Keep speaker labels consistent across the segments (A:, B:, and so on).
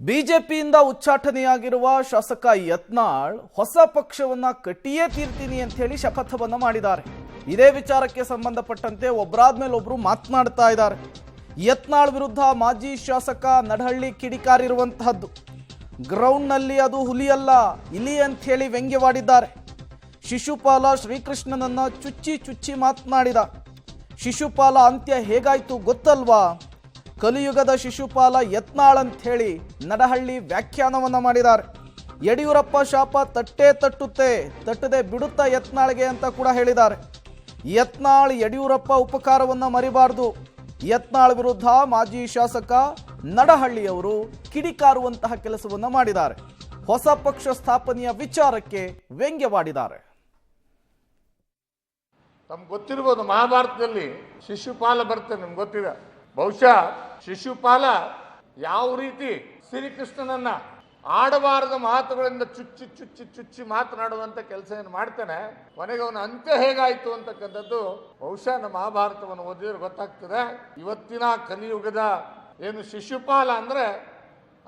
A: ಬಿಜೆಪಿಯಿಂದ ಉಚ್ಚಾಟನೆಯಾಗಿರುವ ಶಾಸಕ ಯತ್ನಾಳ್ ಹೊಸ ಪಕ್ಷವನ್ನ ಕಟ್ಟಿಯೇ ತೀರ್ತೀನಿ ಅಂತ ಹೇಳಿ ಶಪಥವನ್ನ ಮಾಡಿದ್ದಾರೆ. ಇದೇ ವಿಚಾರಕ್ಕೆ ಸಂಬಂಧಪಟ್ಟಂತೆ ಒಬ್ಬರಾದ್ಮೇಲೆ ಒಬ್ರು ಮಾತನಾಡ್ತಾ ಇದ್ದಾರೆ. ಯತ್ನಾಳ್ ವಿರುದ್ಧ ಮಾಜಿ ಶಾಸಕ ನಡಹಳ್ಳಿ ಕಿಡಿಕಾರಿರುವಂತಹದ್ದು. ಗ್ರೌಂಡ್ನಲ್ಲಿ ಅದು ಹುಲಿಯಲ್ಲ ಇಲಿ ಅಂತ ಹೇಳಿ ವ್ಯಂಗ್ಯವಾಡಿದ್ದಾರೆ. ಶಿಶುಪಾಲ ಶ್ರೀಕೃಷ್ಣನನ್ನ ಚುಚ್ಚಿ ಮಾತನಾಡಿದ. ಶಿಶುಪಾಲ ಅಂತ್ಯ ಹೇಗಾಯ್ತು ಗೊತ್ತಲ್ವಾ? ಕಲಿಯುಗದ ಶಿಶುಪಾಲ ಯತ್ನಾಳ್ ಅಂತ ಹೇಳಿ ನಡಹಳ್ಳಿ ವ್ಯಾಖ್ಯಾನವನ್ನ ಮಾಡಿದ್ದಾರೆ. ಯಡಿಯೂರಪ್ಪ ಶಾಪ ತಟ್ಟದೆ ಬಿಡುತ್ತಾ ಯತ್ನಾಳ್ಗೆ ಅಂತ ಕೂಡ ಹೇಳಿದ್ದಾರೆ. ಯತ್ನಾಳ್ ಯಡಿಯೂರಪ್ಪ ಉಪಕಾರವನ್ನ ಮರಿಬಾರದು. ಯತ್ನಾಳ್ ವಿರುದ್ಧ ಮಾಜಿ ಶಾಸಕ ನಡಹಳ್ಳಿಯವರು ಕಿಡಿಕಾರುವಂತಹ ಕೆಲಸವನ್ನ ಮಾಡಿದ್ದಾರೆ. ಹೊಸ ಪಕ್ಷ ಸ್ಥಾಪನೆಯ ವಿಚಾರಕ್ಕೆ ವ್ಯಂಗ್ಯವಾಡಿದ್ದಾರೆ.
B: ತಮ್ಗೆ ಗೊತ್ತಿರ್ಬೋದು, ಮಹಾಭಾರತದಲ್ಲಿ ಶಿಶುಪಾಲ ಬರ್ತದೆ, ನಿಮ್ಗೆ ಗೊತ್ತಿದೆ. ಬಹುಶಃ ಶಿಶುಪಾಲ ಯಾವ ರೀತಿ ಶ್ರೀಕೃಷ್ಣನನ್ನ ಆಡಬಾರದ ಮಾತುಗಳಿಂದ ಚುಚ್ಚಿ ಮಾತನಾಡುವಂತ ಕೆಲಸ ಏನು ಮಾಡ್ತಾನೆ, ಕೊನೆಗೆ ಅವನ ಅಂತ್ಯ ಹೇಗಾಯ್ತು ಅಂತಕ್ಕಂಥದ್ದು ಬಹುಶಃ ನಮ್ಮ ಮಹಾಭಾರತವನ್ನು ಓದಿದ್ರೆ ಗೊತ್ತಾಗ್ತದೆ. ಇವತ್ತಿನ ಕಲಿಯುಗದ ಏನು ಶಿಶುಪಾಲ ಅಂದ್ರೆ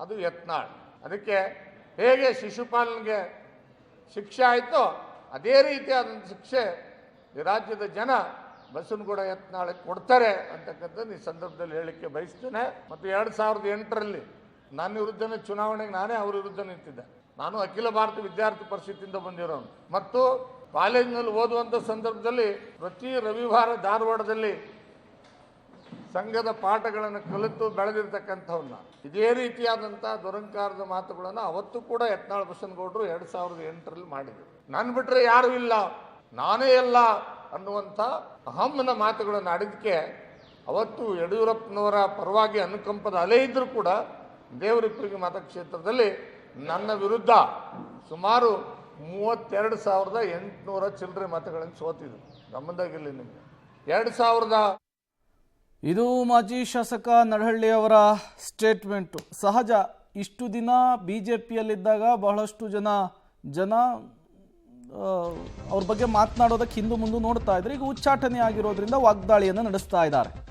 B: ಅದು ಯತ್ನಾಳ್. ಅದಕ್ಕೆ ಹೇಗೆ ಶಿಶುಪಾಲನಿಗೆ ಶಿಕ್ಷೆ ಆಯಿತೋ ಅದೇ ರೀತಿಯಾದಂಥ ಶಿಕ್ಷೆ ಈ ರಾಜ್ಯದ ಜನ ಬಸವನಗೌಡ ಯತ್ನಾಳಕ್ಕೆ ಕೊಡ್ತಾರೆ ಅಂತಕ್ಕಂಥದ್ದು ಈ ಸಂದರ್ಭದಲ್ಲಿ ಹೇಳಲಿಕ್ಕೆ ಬಯಸ್ತೇನೆ. ಮತ್ತು 2008ರಲ್ಲಿ ನನ್ನ ವಿರುದ್ಧನೇ ಚುನಾವಣೆಗೆ ನಾನೇ ಅವ್ರ ವಿರುದ್ಧ ನಿಂತಿದ್ದೆ. ನಾನು ಅಖಿಲ ಭಾರತ ವಿದ್ಯಾರ್ಥಿ ಪರಿಷತ್ತಿಂದ ಬಂದಿರೋನು ಮತ್ತು ಕಾಲೇಜಿನಲ್ಲಿ ಓದುವಂಥ ಸಂದರ್ಭದಲ್ಲಿ ಪ್ರತಿ ರವಿವಾರ ಧಾರವಾಡದಲ್ಲಿ ಸಂಘದ ಪಾಠಗಳನ್ನು ಕಲಿತು ಬೆಳೆದಿರ್ತಕ್ಕಂಥವನ್ನ ಇದೇ ರೀತಿಯಾದಂಥ ದುರಂಕಾರದ ಮಾತುಗಳನ್ನು ಅವತ್ತು ಕೂಡ ಯತ್ನಾಳ್ ಬಸವನಗೌಡರು 2008ರಲ್ಲಿ ಮಾಡಿದರು. ನಾನು ಬಿಟ್ಟರೆ ಯಾರೂ ಇಲ್ಲ, ನಾನೇ ಎಲ್ಲ ಅನ್ನುವಂಥ ಅಹಮ್ಮನ ಮಾತುಗಳನ್ನು ಆಡಿದ್ದಕ್ಕೆ ಅವತ್ತು ಯಡಿಯೂರಪ್ಪನವರ ಪರವಾಗಿ ಅನುಕಂಪದ ಅಲೆ ಇದ್ದರೂ ಕೂಡ ದೇವರಿಪ್ಪರಿಗೆ ಮತಕ್ಷೇತ್ರದಲ್ಲಿ ನನ್ನ ವಿರುದ್ಧ ಸುಮಾರು 32,800 ಚಿಲ್ಲರೆ ಮತಗಳನ್ನು ಸೋತಿದ್ರು. ಗಮನದಾಗಿರಲಿ ನಿಮಗೆ. 2000
A: ಇದು ಮಾಜಿ ಶಾಸಕ ನಡಹಳ್ಳಿ ಅವರ ಸ್ಟೇಟ್ಮೆಂಟು. ಸಹಜ, ಇಷ್ಟು ದಿನ ಬಿಜೆಪಿಯಲ್ಲಿದ್ದಾಗ ಬಹಳಷ್ಟು ಜನ ಅವ್ರ ಬಗ್ಗೆ ಮಾತನಾಡೋದಕ್ಕೆ ಹಿಂದು ಮುಂದೆ ನೋಡ್ತಾ ಇದ್ರು. ಈಗ ಉಚ್ಚಾಟನೆ ಆಗಿರೋದ್ರಿಂದ ವಾಗ್ದಾಳಿಯನ್ನು ನಡೆಸ್ತಾ ಇದ್ದಾರೆ.